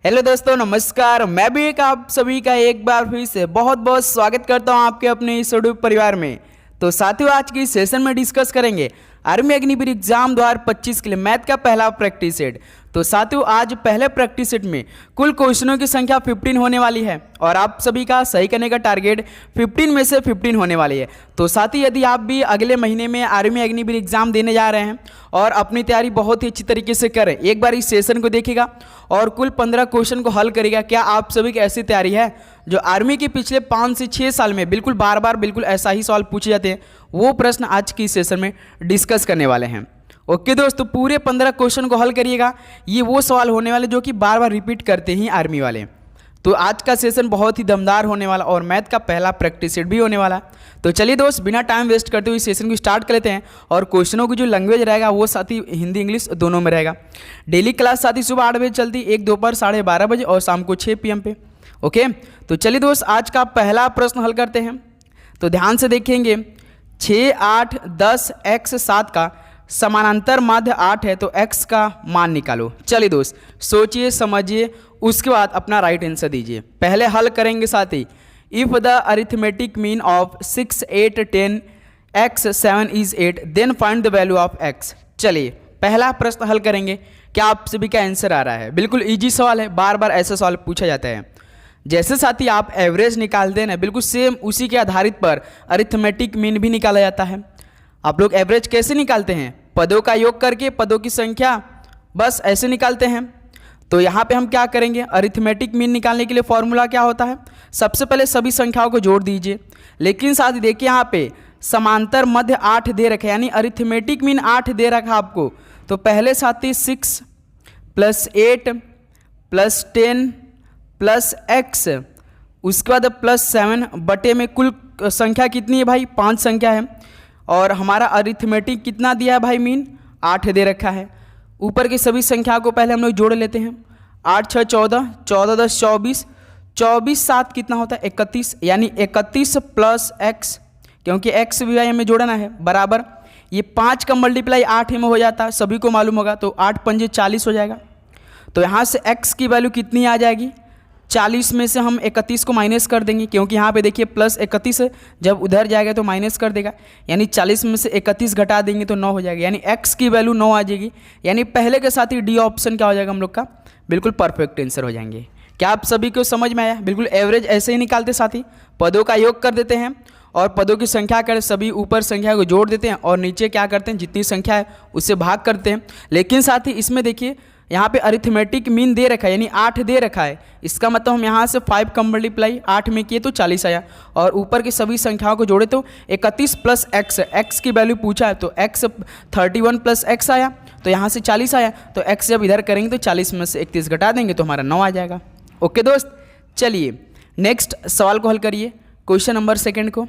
Hello दोस्तों, नमस्कार। मैं भी आप सभी का एक बार फिर से बहुत बहुत स्वागत करता हूं आपके अपने इस यूट्यूब परिवार में। तो साथियों, आज की सेशन में डिस्कस करेंगे आर्मी अग्निवीर एग्जाम 2025 के लिए मैथ का पहला प्रैक्टिस सेट। तो साथियों, आज पहले प्रैक्टिस सेट में कुल क्वेश्चनों की संख्या 15 होने वाली है और आप सभी का सही करने का टारगेट 15 में से 15 होने वाली है। तो साथ ही यदि आप भी अगले महीने में आर्मी अग्निवीर एग्जाम देने जा रहे हैं और अपनी तैयारी बहुत ही अच्छी तरीके से करें, एक बार इस सेशन को देखिएगा और कुल 15 क्वेश्चन को हल करेगा। क्या आप सभी की ऐसी तैयारी है जो आर्मी के पिछले 5 से 6 साल में बिल्कुल बार बार बिल्कुल ऐसा ही सवाल पूछे जाते हैं, वो प्रश्न आज की सेशन में डिस्कस करने वाले हैं। ओके दोस्तों, पूरे 15 क्वेश्चन को हल करिएगा। ये वो सवाल होने वाले जो कि बार बार रिपीट करते हैं आर्मी वाले। तो आज का सेशन बहुत ही दमदार होने वाला और मैथ का पहला प्रैक्टिस सेट भी होने वाला। तो चलिए दोस्त, बिना टाइम वेस्ट करते हुए इस सेशन को स्टार्ट कर लेते हैं। और क्वेश्चनों की जो लैंग्वेज रहेगा वो साथ ही हिंदी इंग्लिश दोनों में रहेगा। डेली क्लास साथ ही सुबह 8 बजे चलती, एक दोपहर 12:30 बजे और शाम को 6 PM पे। ओके, तो चलिए दोस्त, आज का पहला प्रश्न हल करते हैं। तो ध्यान से देखेंगे, 6, 8, 10, x 7 का समानांतर माध्य 8 है, तो x का मान निकालो। चलिए दोस्त, सोचिए समझिए, उसके बाद अपना राइट आंसर दीजिए। पहले हल करेंगे साथ ही। If the arithmetic mean of 6, 8, 10 x 7 is 8 then find the value of x। चलिए पहला प्रश्न हल करेंगे। क्या आप सभी का आंसर आ रहा है? बिल्कुल इजी सवाल है, बार बार ऐसा सवाल पूछा जाता है। जैसे साथी आप एवरेज निकालते हैं ना, बिल्कुल सेम उसी के आधारित पर अरिथमेटिक मीन भी निकाला जाता है। आप लोग एवरेज कैसे निकालते हैं? पदों का योग करके पदों की संख्या बस ऐसे निकालते हैं। तो यहाँ पे हम क्या करेंगे, अरिथमेटिक मीन निकालने के लिए फॉर्मूला क्या होता है? सबसे पहले सभी संख्याओं को जोड़ दीजिए। लेकिन साथ ही देखिए, यहाँ पे समांतर मध्य 8 दे रखा है, यानी अरिथमेटिक मीन 8 दे रखा आपको। तो पहले साथी 6 + 8 + 10 + x, उसके बाद +7 बटे में कुल संख्या कितनी है भाई? 5 संख्या है। और हमारा अरिथमेटिक कितना दिया है भाई? मीन 8 दे रखा है। ऊपर की सभी संख्या को पहले हम लोग जोड़ लेते हैं। 8 6 14, 14 10 24, 24 7 कितना होता है? 31, यानी 31 + x, क्योंकि x भी भाई हमें जोड़ना है, बराबर ये 5 का मल्टीप्लाई 8 में हो जाता है, सभी को मालूम होगा। तो 8 पंजे 40 हो जाएगा। तो यहाँ से x की वैल्यू कितनी आ जाएगी? 40 में से हम 31 को माइनस कर देंगे, क्योंकि यहाँ पे देखिए +31 जब उधर जाएगा तो माइनस कर देगा, यानी 40 में से 31 घटा देंगे तो 9 हो जाएगा, यानी x की वैल्यू 9 आ जाएगी। यानी पहले के साथ ही डी ऑप्शन क्या हो जाएगा हम लोग का? बिल्कुल परफेक्ट आंसर हो जाएंगे। क्या आप सभी को समझ में आया? बिल्कुल एवरेज ऐसे ही निकालते साथी, पदों का योग कर देते हैं और पदों की संख्या कर सभी ऊपर संख्या को जोड़ देते हैं और नीचे क्या करते हैं, जितनी संख्या है उससे भाग करते हैं। लेकिन साथ ही इसमें देखिए, यहाँ पे अरिथमेटिक मीन दे रखा है, यानी 8 दे रखा है। इसका मतलब हम यहाँ से 5 का मल्टीप्लाई 8 में किए तो 40 आया, और ऊपर की सभी संख्याओं को जोड़े तो 31 + x, x की वैल्यू पूछा है तो x 31 + x आया, तो यहाँ से 40 आया। तो x जब इधर करेंगे तो 40 में से 31 घटा देंगे तो हमारा 9 आ जाएगा। ओके दोस्त, चलिए नेक्स्ट सवाल को हल करिए। क्वेश्चन नंबर 2 को,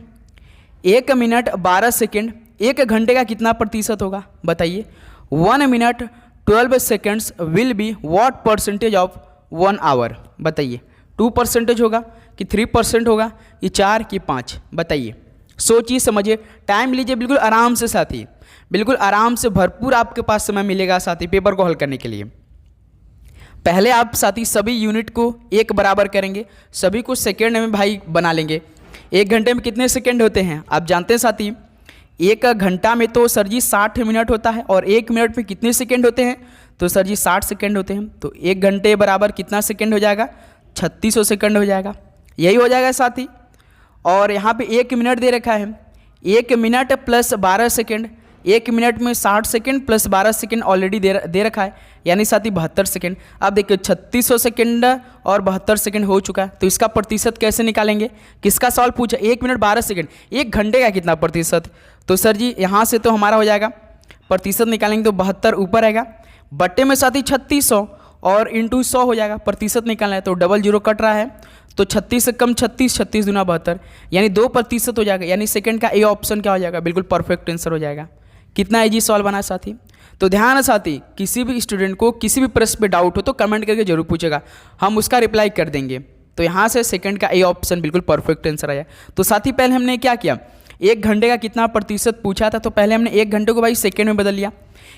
1 मिनट 12 सेकेंड 1 घंटे का कितना प्रतिशत होगा? बताइए। 1 minute 12 seconds will be what percentage of 1 hour? बताइए। 2% होगा कि 3% होगा, ये 4 कि 5? बताइए, सोचिए समझिए, टाइम लीजिए बिल्कुल आराम से साथी, बिल्कुल आराम से, भरपूर आपके पास समय मिलेगा साथी पेपर को हल करने के लिए। पहले आप साथी सभी यूनिट को एक बराबर करेंगे, सभी को सेकेंड में भाई बना लेंगे। 1 घंटे में कितने सेकेंड होते हैं आप जानते हैं साथी? 1 घंटा में तो सर जी 60 मिनट होता है, और 1 मिनट में कितने सेकंड होते हैं? तो सर जी 60 सेकंड होते हैं। तो 1 घंटे बराबर कितना सेकंड हो जाएगा? 3600 सेकंड हो जाएगा, यही हो जाएगा साथी। और यहाँ पे 1 मिनट दे रखा है, 1 मिनट + 12 सेकंड, 1 मिनट में 60 सेकंड + 12 सेकंड ऑलरेडी दे रखा है, यानी साथी 72 सेकंड। अब देखिए 3600 सेकंड और 72 सेकंड हो चुका है, तो इसका प्रतिशत कैसे निकालेंगे? किसका सवाल पूछा? 1 मिनट 12 सेकंड, 1 घंटे का कितना प्रतिशत? तो सर जी यहाँ से तो हमारा हो जाएगा, प्रतिशत निकालेंगे तो 72 ऊपर आएगा, बट्टे में साथी 3600 और इंटू 100 हो जाएगा। प्रतिशत निकालना है तो डबल 0 कट रहा है, तो 36 से कम 36, 36 दूना 72, यानी 2% हो जाएगा। यानी सेकंड का ए ऑप्शन क्या हो जाएगा? बिल्कुल परफेक्ट आंसर हो जाएगा। कितना इजी सवाल बना साथी? तो ध्यान है साथी, किसी भी स्टूडेंट को किसी भी प्रश्न पे डाउट हो तो कमेंट करके जरूर पूछेगा, हम उसका रिप्लाई कर देंगे। तो यहाँ से सेकंड का ए ऑप्शन बिल्कुल परफेक्ट आंसर आया। तो साथी पहले हमने क्या किया, 1 घंटे का कितना प्रतिशत पूछा था, तो पहले हमने 1 घंटे को भाई सेकेंड में बदल लिया।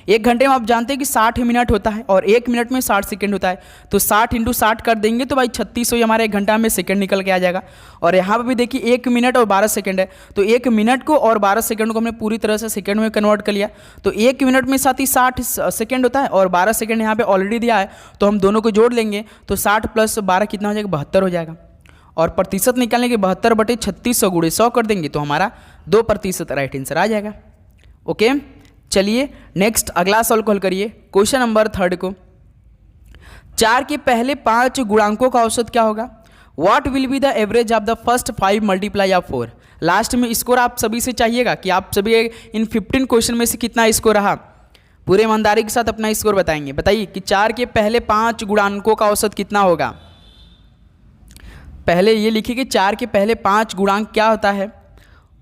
1 घंटे में आप जानते हैं कि 60 मिनट होता है और 1 मिनट में 60 सेकंड होता है, तो 60 × 60 कर देंगे तो भाई 3600 ही हमारा 1 घंटा में सेकंड निकल के आ जाएगा। और यहाँ पर भी देखिए 1 मिनट और 12 सेकंड है, तो 1 मिनट को और 12 सेकंड को हमने पूरी तरह से सेकंड में कन्वर्ट कर लिया। तो 1 मिनट में साथ ही 60 सेकंड होता है और 12 सेकंड यहाँ पे ऑलरेडी दिया है, तो हम दोनों को जोड़ लेंगे तो 60 + 12 कितना हो जाएगा, 72 हो जाएगा। और प्रतिशत निकालने के 72/3600 × 100 कर देंगे तो हमारा 2% राइट आंसर आ जाएगा। ओके, चलिए नेक्स्ट अगला सवाल को हल करिए। क्वेश्चन नंबर 3 को, 4 के पहले 5 गुणांकों का औसत क्या होगा? What will be the average of the first 5 × 4? Last में स्कोर आप सभी से चाहिएगा कि आप सभी इन 15 क्वेश्चन में से कितना स्कोर रहा, पूरे ईमानदारी के साथ अपना स्कोर बताएंगे। बताइए कि 4 के पहले 5 गुणांकों का औसत कितना होगा। पहले ये लिखिए कि 4 के पहले 5 गुणांक क्या होता है,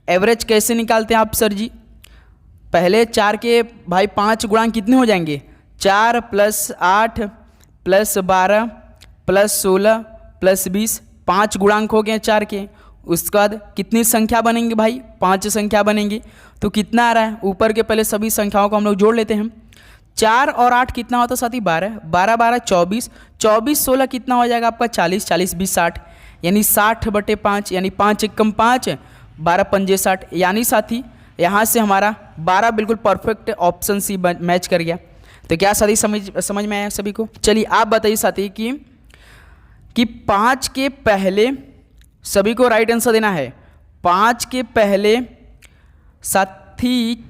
एवरेज कैसे निकालते हैं आप सर जी? पहले 4 के भाई 5 गुणांक कितने हो जाएंगे, 4 + 8 + 12 + 16 + 20, 5 गुणांक हो गए 4 के। उसके बाद कितनी संख्या बनेंगी भाई, 5 संख्या बनेंगी। तो कितना आ रहा है, ऊपर के पहले सभी संख्याओं को हम लोग जोड़ लेते हैं। 4 और 8 कितना होता है साथी, 12, 12 12 24, 24 16 कितना हो जाएगा आपका 40, 40 20 60, यानी 60/5, यानी 5 × 5 12 पंजे 60, यानी साथी यहाँ से हमारा 12 बिल्कुल परफेक्ट ऑप्शन सी मैच कर गया। तो क्या साथी समझ में आया सभी को? चलिए आप बताइए साथी कि 5 के पहले सभी को राइट आंसर देना है। 5 के पहले साथी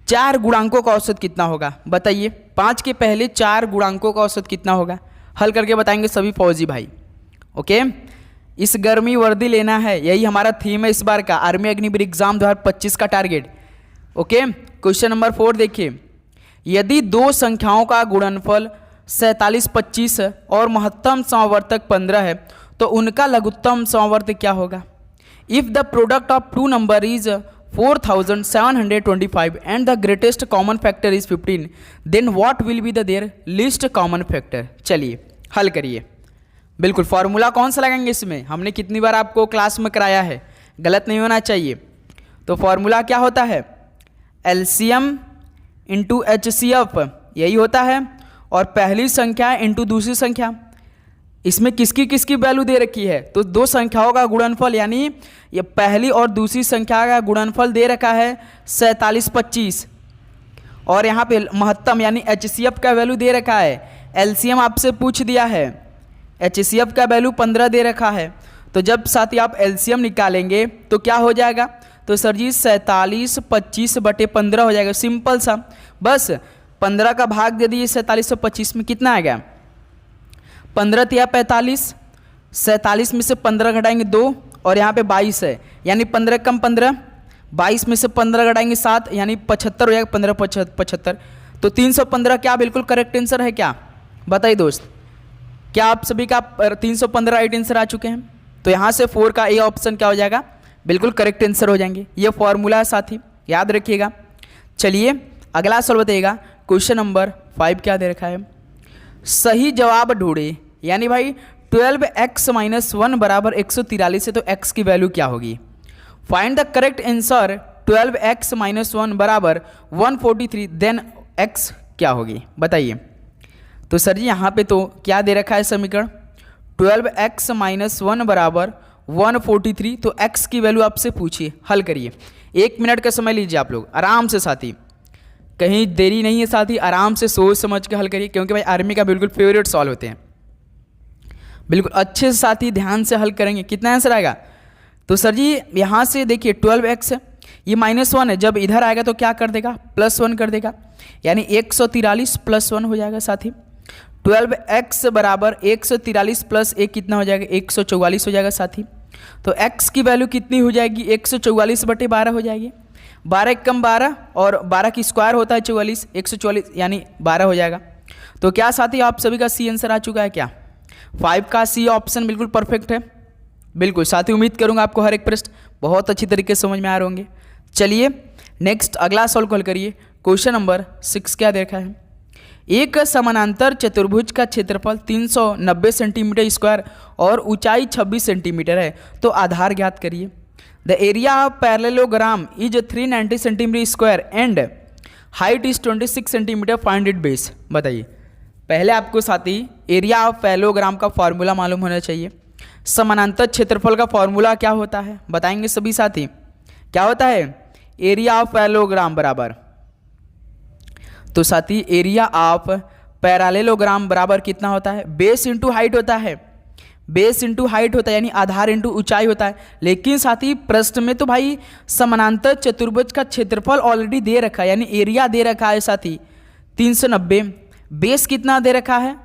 4 गुणांकों का औसत कितना होगा, बताइए। 5 के पहले 4 गुणांकों का औसत कितना होगा, हल करके बताएंगे सभी फौजी भाई। ओके, इस गर्मी वर्दी लेना है, यही हमारा थीम है इस बार का आर्मी अग्निवीर एग्जाम 2025 का टारगेट। ओके, क्वेश्चन नंबर 4 देखिए, यदि 2 संख्याओं का गुणनफल 47 25 और महत्तम समवर्तक 15 है तो उनका लघुत्तम समवर्तक क्या होगा? If the product of 2 number is 4725 and the greatest common factor is 15, then what will be the there least common factor? चलिए हल करिए। बिल्कुल फॉर्मूला कौन सा लगाएंगे इसमें, हमने कितनी बार आपको क्लास में कराया है, गलत नहीं होना चाहिए। तो फॉर्मूला क्या होता है, एलसीएम इंटू HCF, यही होता है, और पहली संख्या इंटू दूसरी संख्या। इसमें किसकी किसकी वैल्यू दे रखी है, तो 2 संख्याओं का गुणनफल, यानी ये पहली और दूसरी संख्या का गुणनफल दे रखा है 47 25, और यहाँ पे महत्तम यानी HCF का वैल्यू दे रखा है। एलसीएम आपसे पूछ दिया है, HCF का वैल्यू 15 दे रखा है। तो जब साथ ही आप एलसीएम निकालेंगे तो क्या हो जाएगा, तो सर जी 47 25/15 हो जाएगा, सिंपल सा। बस 15 का भाग दे दीजिए 47 और 25 में, कितना आएगा, 15 × 45, 47 में से 15 घटाएंगे 2, और यहाँ पे 22 है, यानी 15 कम 15, 22 में से 15 घटाएंगे 7, यानी 75 हो जाएगा, 15 75। तो 315 क्या बिल्कुल करेक्ट आंसर है क्या, बताइए दोस्त? क्या आप सभी का 315 राइट आंसर आ चुके हैं? तो यहाँ से 4 का ए ऑप्शन क्या हो जाएगा, बिल्कुल करेक्ट आंसर हो जाएंगे। ये फॉर्मूला है साथी, याद रखिएगा। चलिए अगला सवाल बताइएगा, क्वेश्चन नंबर 5 क्या दे रखा है, सही जवाब ढूंढे, यानी भाई 12x - 1 = 143 है, तो x की वैल्यू क्या होगी? Find the correct answer 12x - 1 = 143, then x क्या होगी, बताइए। तो सर जी यहाँ पे तो क्या दे रखा है समीकरण, 12x - 1 = 143, तो x की वैल्यू आपसे पूछिए, हल करिए। 1 मिनट का समय लीजिए आप लोग आराम से साथी, कहीं देरी नहीं है साथी, आराम से सोच समझ के हल करिए, क्योंकि भाई आर्मी का बिल्कुल फेवरेट सॉल्व होते हैं। बिल्कुल अच्छे से साथी ध्यान से हल करेंगे, कितना आंसर आएगा? तो सर जी यहाँ से देखिए 12x, ये -1 है, जब इधर आएगा तो क्या कर देगा, +1 कर देगा, यानी 143 + 1 हो जाएगा साथी। 12x = 143 + 1 कितना हो जाएगा, 144 हो जाएगा साथी। तो x की वैल्यू कितनी हो जाएगी, 144/12 हो जाएगी, 12 कम 12, और 12 की स्क्वायर होता है 44, 144 यानी 12 हो जाएगा। तो क्या साथी आप सभी का सी आंसर आ चुका है क्या? 5 का सी ऑप्शन बिल्कुल परफेक्ट है। बिल्कुल साथी, उम्मीद करूंगा आपको हर एक प्रश्न बहुत अच्छी तरीके से समझ में आ रहे होंगे। चलिए नेक्स्ट अगला सवाल को हल करिए। क्वेश्चन नंबर 6 क्या देखा है, एक समानांतर चतुर्भुज का क्षेत्रफल 390 सेंटीमीटर स्क्वायर और ऊंचाई 26 सेंटीमीटर है, तो आधार ज्ञात करिए। The area of parallelogram is 390 centimetre square and height is 26 centimetre, find it base. बताइए, पहले आपको साथी एरिया ऑफ पैरेललोग्राम का फॉर्मूला मालूम होना चाहिए। समानांतर क्षेत्रफल का फॉर्मूला क्या होता है बताएंगे सभी साथी। क्या होता है? एरिया ऑफ पैरेललोग्राम बराबर, तो साथी एरिया ऑफ पैरेललोग्राम बराबर कितना होता है? बेस इंटू हाइट होता है। बेस इंटू हाइट होता है, यानी आधार इंटू ऊंचाई होता है। लेकिन साथी प्रश्न में तो भाई समानांतर चतुर्भुज का क्षेत्रफल ऑलरेडी दे रखा है, यानी एरिया दे रखा है साथी 390। बेस कितना दे रखा है?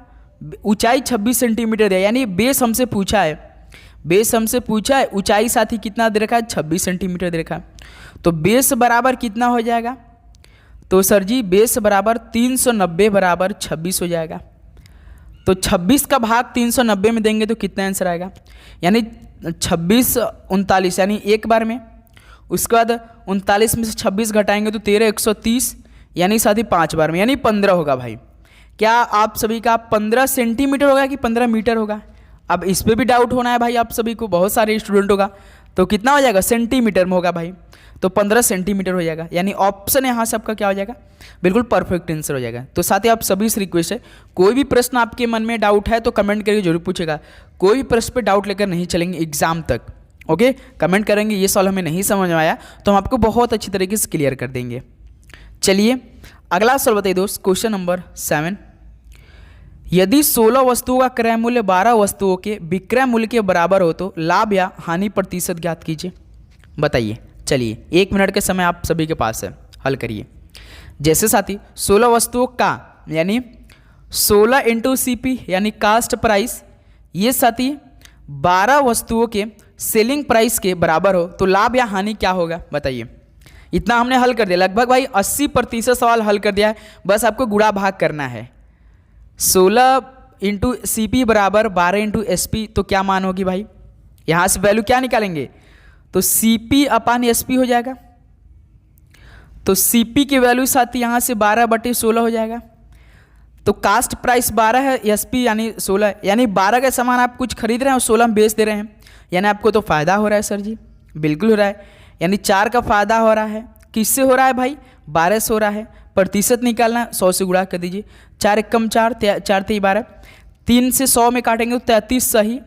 ऊंचाई 26 सेंटीमीटर है, यानी बेस हमसे पूछा है। बेस हमसे पूछा है, ऊंचाई साथी कितना दे रखा है? 26 सेंटीमीटर दे रखा है। तो बेस बराबर कितना हो जाएगा? तो सर जी बेस बराबर 390 बराबर 26 हो जाएगा। तो 26 का भाग 390 में देंगे तो कितना आंसर आएगा? यानी 26 39, यानी एक बार में। उसके बाद 39 में से 26 घटाएंगे तो 13 130, यानी साथी 5 बार में, यानी 15 होगा भाई। क्या आप सभी का 15 सेंटीमीटर होगा कि 15 मीटर होगा? अब इस पर भी डाउट होना है भाई आप सभी को, बहुत सारे स्टूडेंट होगा। तो कितना हो जाएगा? सेंटीमीटर में होगा भाई, तो 15 सेंटीमीटर हो जाएगा। यानी ऑप्शन यहाँ से आपका क्या हो जाएगा? बिल्कुल परफेक्ट आंसर हो जाएगा। तो साथ ही आप सभी से रिक्वेस्ट है, कोई भी प्रश्न आपके मन में डाउट है तो कमेंट करके जरूर पूछेगा। कोई भी प्रश्न पे डाउट लेकर नहीं चलेंगे एग्जाम तक, ओके? कमेंट करेंगे ये सवाल हमें नहीं समझ में आया तो हम आपको बहुत अच्छी तरीके से क्लियर कर देंगे। चलिए अगला सवाल बताइए दोस्त, क्वेश्चन नंबर 7। यदि 16 वस्तुओं का क्रय मूल्य 12 वस्तुओं के विक्रय मूल्य के बराबर हो तो लाभ या हानि प्रतिशत ज्ञात कीजिए। बताइए। चलिए 1 मिनट के समय आप सभी के पास है, हल करिए। जैसे साथी 16 वस्तुओं का यानी 16 इंटू CP यानी कास्ट प्राइस, ये साथी 12 वस्तुओं के सेलिंग प्राइस के बराबर हो तो लाभ या हानि क्या होगा? बताइए। इतना हमने हल कर दिया, लगभग भाई 80% सवाल हल कर दिया है। बस आपको गुणा भाग करना है। 16 इंटू CP बराबर 12 इंटू SP, तो क्या मान होगी भाई? यहाँ से वैल्यू क्या निकालेंगे? तो CP अपान SP हो जाएगा। तो CP की वैल्यू साथी यहाँ से 12/16 हो जाएगा। तो कास्ट प्राइस 12 है, SP यानी 16 है, यानी 12 का सामान आप कुछ खरीद रहे हैं और 16 में बेच दे रहे हैं, यानी आपको तो फायदा हो रहा है सर जी। बिल्कुल हो रहा है, यानी 4 का फायदा हो रहा है। किससे हो रहा है भाई? 12 से हो रहा है। प्रतिशत निकालना है, 100 से गुणा कर दीजिए। 4 एकम 4, 4 3 12, 3 से 100 में काटेंगे तो 33 सही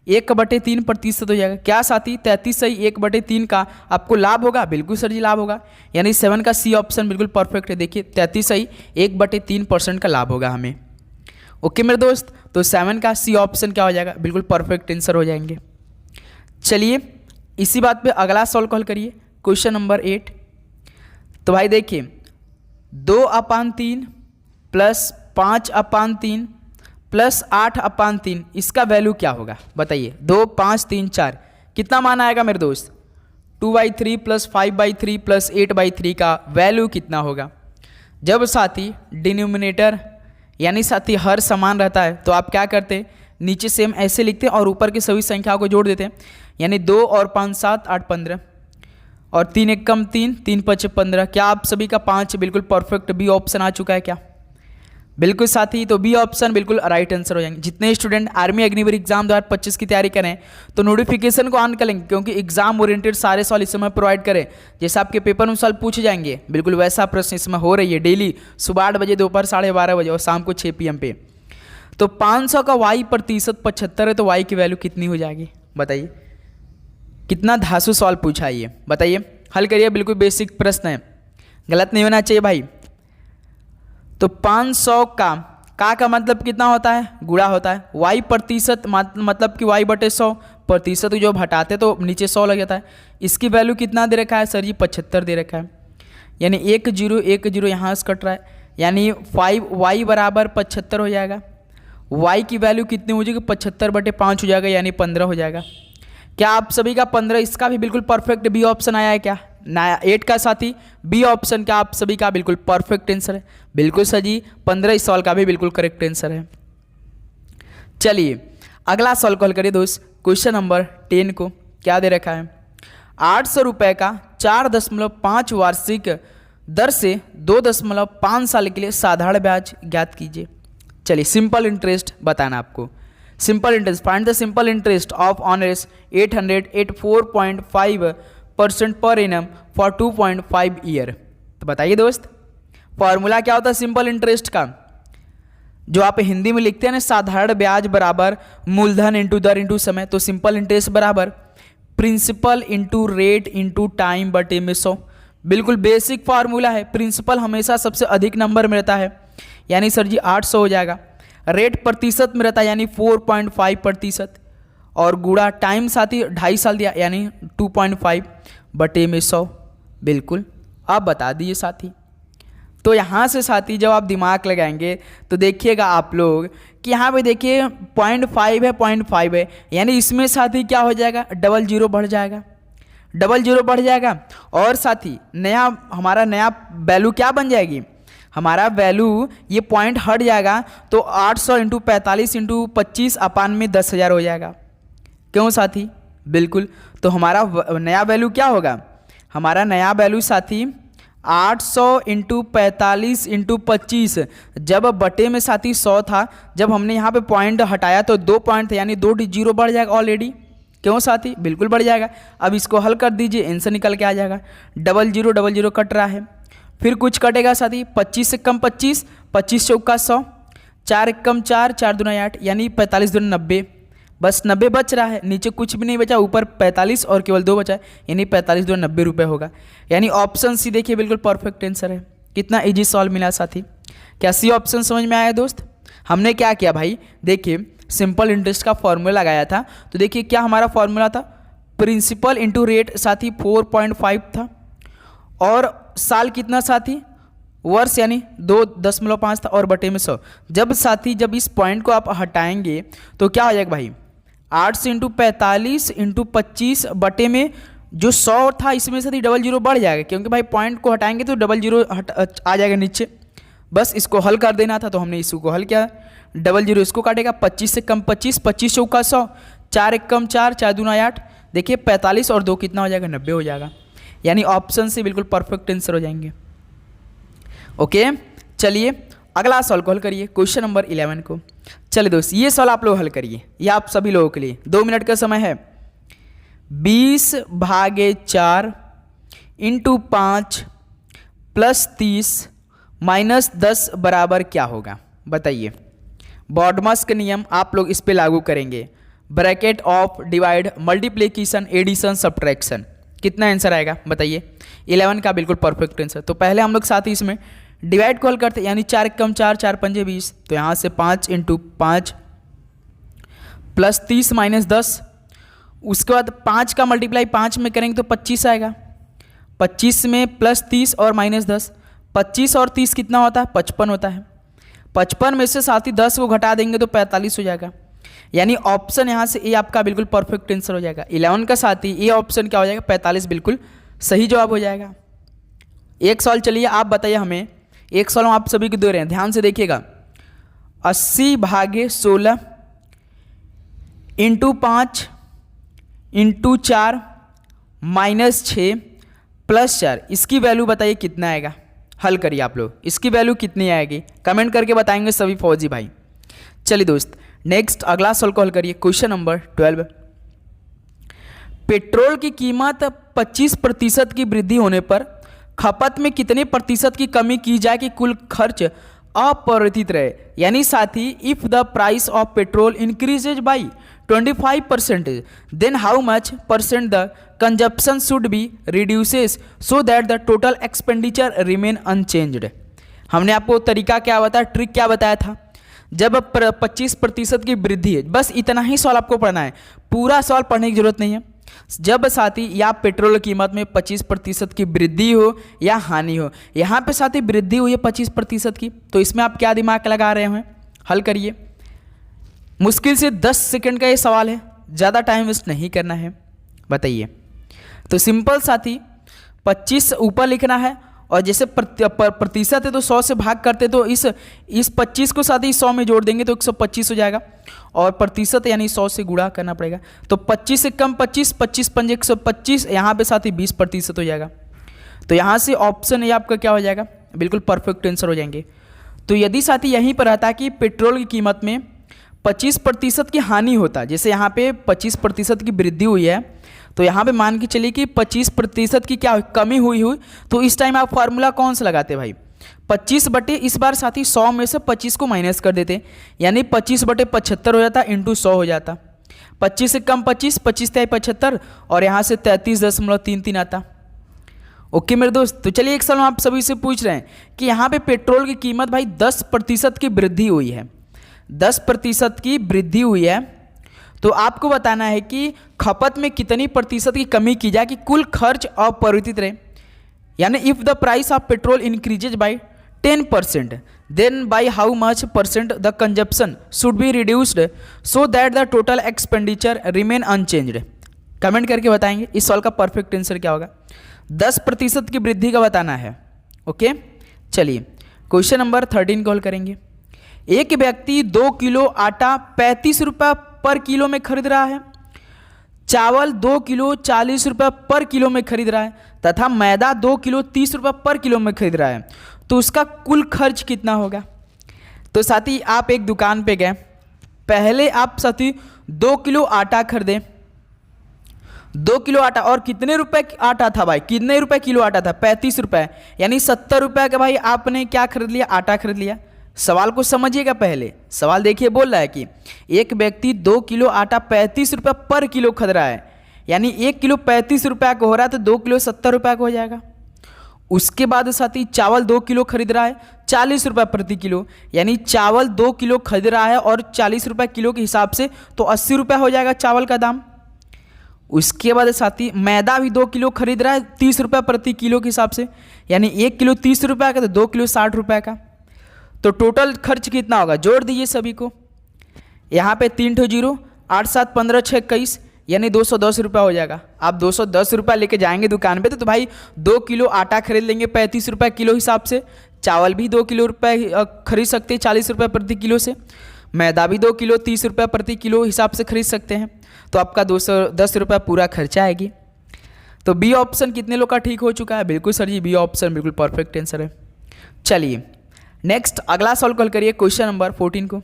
1/3% हो जाएगा। क्या साथी? 33 सही 1/3 का आपको लाभ होगा? बिल्कुल सर जी लाभ होगा, यानी 7 का C ऑप्शन बिल्कुल परफेक्ट है। देखिए 33 सही 1/3% का लाभ होगा हमें। ओके मेरे दोस्त, तो 7 का C ऑप्शन क्या हो जाएगा? बिल्कुल परफेक्ट आंसर हो जाएंगे। चलिए इसी बात पे अगला सॉल्व कॉल करिए, क्वेश्चन नंबर 8। तो भाई देखिए 2/3 प्लस 5/3 प्लस 8/3, इसका वैल्यू क्या होगा? बताइए। 2 5 3 4, कितना मान आएगा मेरे दोस्त? 2/3 प्लस 5/3 प्लस 8/3 का वैल्यू कितना होगा? जब साथी डिनोमिनेटर यानी साथी हर समान रहता है तो आप क्या करते हैं? नीचे सेम ऐसे लिखते हैं और ऊपर की सभी संख्याओं को जोड़ देते हैं, यानी 2 और 5 7 8 15 और 3 एकम 3 3 5 15। क्या आप सभी का 5 बिल्कुल परफेक्ट बी ऑप्शन आ चुका है क्या? बिल्कुल साथी, तो बी ऑप्शन बिल्कुल राइट आंसर हो जाएंगे। जितने स्टूडेंट आर्मी अग्निवीर एग्जाम 2025 की तैयारी करें तो नोटिफिकेशन को ऑन कर लेंगे, क्योंकि एग्जाम ओरिएंटेड सारे सवाल इस समय प्रोवाइड करें। जैसे आपके पेपर में सवाल पूछे जाएंगे बिल्कुल वैसा प्रश्न इसमें हो रही है डेली सुबह 8 बजे, दोपहर 12:30 बजे और शाम को 6 PM पे। तो 500 का y प्रतिशत 75 है तो y की वैल्यू कितनी हो जाएगी? बताइए। कितना धांसू सवाल पूछा है ये, बताइए। हल करिए, बिल्कुल बेसिक प्रश्न है, गलत नहीं होना चाहिए भाई। तो 500 का मतलब कितना होता है? गुणा होता है। y प्रतिशत मतलब कि y/100, प्रतिशत जो हटाते तो नीचे 100 लग जाता है। इसकी वैल्यू कितना दे रखा है सर जी? 75 दे रखा है, यानी 1 0 1 0 यहाँ से कट रहा है, यानी 5y बराबर 75 हो जाएगा। y की वैल्यू कितनी हो जाएगी? 75/5 हो जाएगा, यानी 15 हो जाएगा। क्या आप सभी का 15? इसका भी बिल्कुल परफेक्ट बी ऑप्शन आया है क्या? नया 8 का साथी बी ऑप्शन क्या आप सभी का बिल्कुल परफेक्ट आंसर है? बिल्कुल सर जी। 15 इस सवाल का भी बिल्कुल करेक्ट आंसर है। चलिए अगला सवाल कॉल करिए दोस्त, क्वेश्चन नंबर 10 को। क्या दे रखा है? 800 रुपये का 4.5 वार्षिक दर से 2.5 साल के लिए साधारण ब्याज ज्ञात कीजिए। चलिए सिंपल इंटरेस्ट बताना आपको। Simple interest, find the simple interest of honours 800 at 4.5% per annum for 2.5 year. तो बताइए दोस्त, फॉर्मूला क्या होता है सिंपल इंटरेस्ट का? जो आप हिंदी में लिखते हैं ना, साधारण ब्याज बराबर मूलधन इंटू दर इंटू समय। तो सिंपल इंटरेस्ट बराबर principal into rate into time बटे में 100। बिल्कुल बेसिक फार्मूला है। प्रिंसिपल हमेशा सबसे अधिक नंबर में रहता है, यानी सर जी 800 हो जाएगा। रेट प्रतिशत में रहता है, यानी 4.5%, और गुणा टाइम साथी 2.5 साल दिया, यानी 2.5 बटे में 100। बिल्कुल, आप बता दीजिए साथी। तो यहाँ से साथी जब आप दिमाग लगाएंगे तो देखिएगा आप लोग कि यहाँ पे देखिए 0.5 है, 0.5 है, यानी इसमें साथी क्या हो जाएगा, डबल जीरो बढ़ जाएगा, डबल जीरो बढ़ जाएगा। और साथी नया हमारा नया वैल्यू क्या बन जाएगी, हमारा वैल्यू ये पॉइंट हट जाएगा, तो 800 इंटू 45 इंटू 25 अपान में 10,000 हो जाएगा। क्यों साथी? बिल्कुल। तो हमारा नया वैल्यू क्या होगा, हमारा नया वैल्यू साथी 800 इंटू 45 इंटू 25, जब बटे में साथी 100 था, जब हमने यहाँ पे पॉइंट हटाया तो 2 पॉइंट थे, यानी 2 जीरो बढ़ जाएगा ऑलरेडी। क्यों साथी? बिल्कुल बढ़ जाएगा। अब इसको हल कर दीजिए, आंसर निकल के आ जाएगा। डबल जीरो कट रहा है, फिर कुछ कटेगा साथी, 25 से कम 25, 25 चौका 100, 4 एक कम 4, 4 दूना 8, यानी 45 दूना 90, बस 90 बच रहा है, नीचे कुछ भी नहीं बचा, ऊपर 45 और केवल 2 बचा है, यानी 45 दूना 90 रुपये होगा। यानी ऑप्शन सी देखिए बिल्कुल परफेक्ट आंसर है। कितना इजी सॉल्व मिला साथी। क्या सी ऑप्शन समझ में आया दोस्त? हमने क्या किया भाई, देखिए सिंपल इंटरेस्ट का फॉर्मूला लगाया था। तो देखिए क्या हमारा फॉर्मूला था, प्रिंसिपल इंटू रेट साथी 4.5 था, और साल कितना साथी, वर्ष यानी 2.5 था, और बटे में 100। जब साथी जब इस पॉइंट को आप हटाएंगे तो क्या हो जाएगा भाई, 8 से इंटू 45 इंटू 25 बटे में जो 100 था, इसमें साथी डबल जीरो बढ़ जाएगा, क्योंकि भाई पॉइंट को हटाएंगे तो डबल जीरो आ जाएगा नीचे। बस इसको हल कर देना था, तो हमने इसको हल किया। डबल जीरो इसको काटेगा, 25 से कम 25, 25 चौका 100, 4 एक कम 4, 4 दूना 8, देखिए 45 और 2 कितना हो जाएगा, 90 हो जाएगा। यानी ऑप्शन से बिल्कुल परफेक्ट आंसर हो जाएंगे। ओके, चलिए अगला सवाल को हल करिए, क्वेश्चन नंबर 11 को। चलिए दोस्त, ये सवाल आप लोग हल करिए, ये आप सभी लोगों के लिए 2 मिनट का समय है। 20/4 इंटू 5 प्लस 30 माइनस 10 बराबर क्या होगा, बताइए। बॉडमास का नियम आप लोग इस पे लागू करेंगे, bracket of divide multiplication addition subtraction. कितना आंसर आएगा बताइए, 11 का बिल्कुल परफेक्ट आंसर। तो पहले हम लोग साथ ही इसमें डिवाइड को हल करते हैं, यानी 4 एक कम 4, 4 पंजे 20, तो यहाँ से 5 इंटू 5 प्लस 30 माइनस 10, उसके बाद 5 का मल्टीप्लाई 5 में करेंगे तो 25 आएगा, 25 में प्लस 30 और माइनस 10, 25 और 30 कितना होता है, 55 होता है। 55 में से साथ ही 10 को घटा देंगे तो 45 हो जाएगा। यानी ऑप्शन यहाँ से ए आपका बिल्कुल परफेक्ट आंसर हो जाएगा। 11 का साथ ही ए ऑप्शन क्या हो जाएगा, 45 बिल्कुल सही जवाब हो जाएगा। एक सवाल चलिए आप बताइए हमें, एक सवाल हम आप सभी को दे रहे हैं, ध्यान से देखिएगा। 80/16 इंटू 5 इंटू 4 माइनस 6 प्लस 4, इसकी वैल्यू बताइए कितना आएगा। हल करिए आप लोग, इसकी वैल्यू कितनी आएगी कमेंट करके बताएंगे सभी फौजी भाई। चलिए दोस्त, नेक्स्ट अगला सवाल को हल करिए, क्वेश्चन नंबर 12। पेट्रोल की कीमत 25% की वृद्धि होने पर खपत में कितने प्रतिशत की कमी की जाए कि कुल खर्च अपरिवर्तित रहे। यानी साथी if the price of petrol increases by 25%, then how much percent the consumption should be reduces so that the total expenditure remain unchanged. हमने आपको तरीका क्या बताया, ट्रिक क्या बताया था, जब 25% की वृद्धि है, बस इतना ही सवाल आपको पढ़ना है, पूरा सवाल पढ़ने की जरूरत नहीं है। जब साथी या पेट्रोल कीमत में 25% की वृद्धि हो या हानि हो, यहाँ पे साथी वृद्धि हुई है 25% की, तो इसमें आप क्या दिमाग लगा रहे हैं, हल करिए। मुश्किल से 10 सेकंड का ये सवाल है, ज़्यादा टाइम वेस्ट नहीं करना है, बताइए। तो सिंपल साथी 25 ऊपर लिखना है, और जैसे प्रतिशत है तो 100 से भाग करते तो इस 25 को साथ ही 100 में जोड़ देंगे तो 125 हो जाएगा, और प्रतिशत यानी 100 से गुणा करना पड़ेगा, तो 25 से कम 25, 25 पंजे 125, यहाँ पे साथ ही 20% हो जाएगा। तो यहाँ से ऑप्शन ये आपका क्या हो जाएगा, बिल्कुल परफेक्ट आंसर हो जाएंगे। तो यदि साथी यहीं पर रहता कि पेट्रोल की कीमत में 25% की हानि होता। जैसे यहाँ पे 25% की वृद्धि हुई है, तो यहाँ पे मान के चलिए कि 25% की क्या कमी हुई तो इस टाइम आप फार्मूला कौन सा लगाते भाई? 25 बटे इस बार साथी 100 में से 25 को माइनस कर देते, यानी 25 बटे 75 हो जाता इंटू 100 हो जाता। 25 से कम 25, 25 तिहाई 75 और यहाँ से 33.33 आता। ओके मेरे दोस्त, तो चलिए एक सवाल आप सभी से पूछ रहे हैं कि यहाँ पे पेट्रोल की कीमत भाई 10% की वृद्धि हुई है, 10% की वृद्धि हुई है, तो आपको बताना है कि खपत में कितनी प्रतिशत की कमी की जाए कि कुल खर्च अपरिवर्तित रहे। यानी if the price of petrol increases by 10%, then by how much percent the consumption should be reduced so that the total expenditure remain unchanged. Comment करके बताएंगे इस सवाल का परफेक्ट आंसर क्या होगा। 10% की वृद्धि का बताना है। ओके, चलिए क्वेश्चन नंबर 13 कॉल करेंगे। एक व्यक्ति 2 किलो आटा 35 रुपये पर किलो में खरीद रहा है, चावल 2 किलो 40 रुपये पर किलो में खरीद रहा है तथा मैदा 2 किलो 30 रुपये पर किलो में खरीद रहा है, तो उसका कुल खर्च कितना होगा? तो साथी आप एक दुकान पे गए, पहले आप साथी 2 किलो आटा खरीदे, 2 किलो आटा, और कितने रुपए आटा था भाई? कितने रुपए किलो आटा था? 35 रुपये, यानी 70 रुपये का भाई आपने क्या खरीद लिया? आटा खरीद लिया। सवाल को समझिएगा, पहले सवाल देखिए, बोल रहा है कि एक व्यक्ति 2 किलो आटा 35 रुपये पर किलो खरीद रहा है, यानी 1 किलो 35 रुपये का हो रहा है तो 2 किलो 70 रुपये का हो जाएगा। उसके बाद साथी चावल 2 किलो खरीद रहा है 40 रुपये प्रति किलो, यानी चावल 2 किलो खरीद रहा है और 40 रुपये किलो के हिसाब से तो 80 रुपये हो जाएगा चावल का दाम। उसके बाद साथी मैदा भी 2 किलो खरीद रहा है 30 रुपये प्रति किलो के हिसाब से, यानी 1 किलो 30 रुपये का तो 2 किलो 60 रुपये का, तो टोटल खर्च कितना होगा? जोड़ दीजिए सभी को, यहाँ पे 3 ठो जीरो, 8 7 15 6 21, यानी 210 रुपये हो जाएगा। आप 210 रुपये लेके जाएंगे दुकान पे तो भाई 2 किलो आटा खरीद लेंगे 35 रुपये किलो हिसाब से, चावल भी 2 किलो रुपये खरीद सकते हैं 40 रुपये प्रति किलो से, मैदा भी 2 किलो 30 रुपये प्रति किलो हिसाब से खरीद सकते हैं, तो आपका 210 रुपये पूरा खर्चा आएगी। तो बी ऑप्शन कितने लोग का ठीक हो चुका है? बिल्कुल सर जी, बी ऑप्शन बिल्कुल परफेक्ट आंसर है। चलिए नेक्स्ट अगला सॉल्व कॉल करिए क्वेश्चन नंबर 14 को।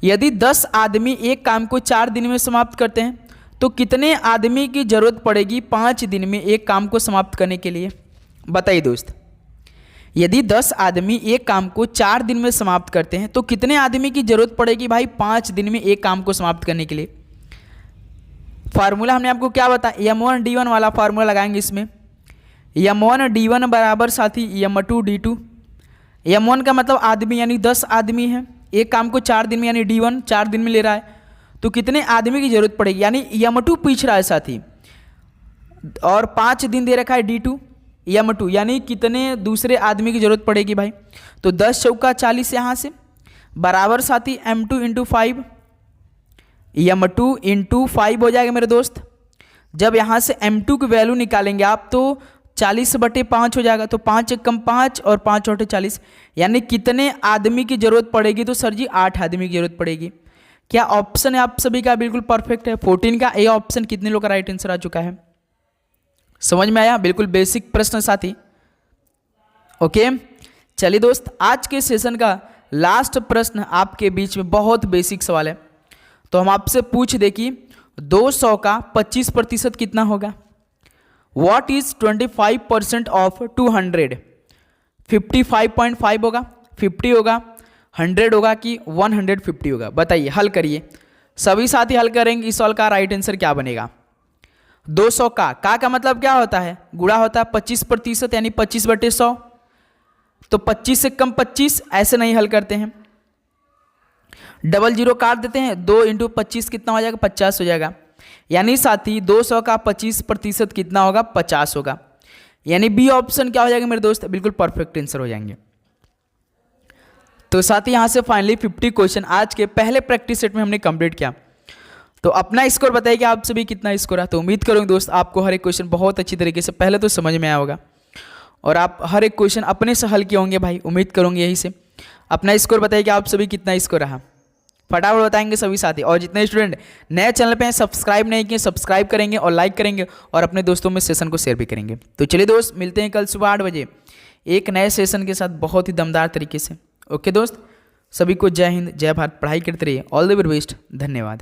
यदि 10 आदमी एक काम को 4 दिन में समाप्त करते हैं तो कितने आदमी की जरूरत पड़ेगी 5 दिन में एक काम को समाप्त करने के लिए? बताइए दोस्त, यदि 10 आदमी एक काम को 4 दिन में समाप्त करते हैं तो कितने आदमी की जरूरत पड़ेगी भाई 5 दिन में एक काम को समाप्त करने के लिए? फार्मूला हमने आपको क्या बताया, M1D1 वाला फार्मूला लगाएंगे इसमें। M1D1 बराबर साथी M2D2। M1 का मतलब आदमी, यानी 10 आदमी हैं, एक काम को 4 दिन में, यानी D1 4 दिन में ले रहा है, तो कितने आदमी की जरूरत पड़ेगी? यानी M2 पूछ रहा है साथी, और 5 दिन दे रखा है D2 M2, यानी कितने दूसरे आदमी की जरूरत पड़ेगी भाई? तो 10 चौका 40 यहाँ से बराबर साथी M2 इंटू 5, M2 इंटू 5 हो जाएगा मेरे दोस्त। जब यहाँ से M2 की वैल्यू निकालेंगे आप तो 40 बटे 5 हो जाएगा, तो 5 एक कम 5 और 5 चौटे 40, यानी कितने आदमी की जरूरत पड़ेगी? तो सर जी 8 आदमी की जरूरत पड़ेगी। क्या ऑप्शन है आप सभी का बिल्कुल परफेक्ट है? 14 का ए ऑप्शन कितने लोग का राइट आंसर आ चुका है? समझ में आया? बिल्कुल बेसिक प्रश्न साथी। ओके चलिए दोस्त, आज के सेशन का लास्ट प्रश्न आपके बीच में बहुत बेसिक सवाल है, तो हम आपसे पूछ दे कि 200 का 25% कितना होगा? What is 25% of 200? 55.5 होगा, 50 होगा, 100 होगा कि 150 होगा? बताइए, हल करिए, सभी साथी हल करेंगे। इस सवाल का राइट आंसर क्या बनेगा? 200 का मतलब क्या होता है? गुणा होता है 25%, यानी 25 बटे 100, तो 25 से कम 25 ऐसे नहीं हल करते हैं, डबल जीरो काट देते हैं, 2 इंटू 25 कितना हो जाएगा? 50 हो जाएगा, यानी साथी 200 का 25% कितना होगा? 50 होगा, यानी बी ऑप्शन क्या हो जाएगा मेरे दोस्त? बिल्कुल परफेक्ट आंसर हो जाएंगे। तो साथी यहाँ से फाइनली 50 क्वेश्चन आज के पहले प्रैक्टिस सेट में हमने कंप्लीट किया। तो अपना स्कोर बताइए कि आप सभी कितना स्कोर है। तो उम्मीद करूँगा दोस्त आपको हर एक क्वेश्चन बहुत अच्छी तरीके से पहले तो समझ में आया होगा और आप हर एक क्वेश्चन अपने से हल किए होंगे भाई, उम्मीद करूँगी यही से। अपना स्कोर बताइए कि आप सभी कितना स्कोर रहा, फटाफट बताएंगे सभी साथी। और जितने स्टूडेंट नए चैनल पे हैं सब्सक्राइब नहीं किए, सब्सक्राइब करेंगे और लाइक करेंगे और अपने दोस्तों में सेशन को शेयर भी करेंगे। तो चलिए दोस्त, मिलते हैं कल सुबह 8 बजे एक नए सेशन के साथ बहुत ही दमदार तरीके से। ओके दोस्त, सभी को जय हिंद, जय भारत, पढ़ाई करते रहिए। ऑल द वेरी बेस्ट, धन्यवाद।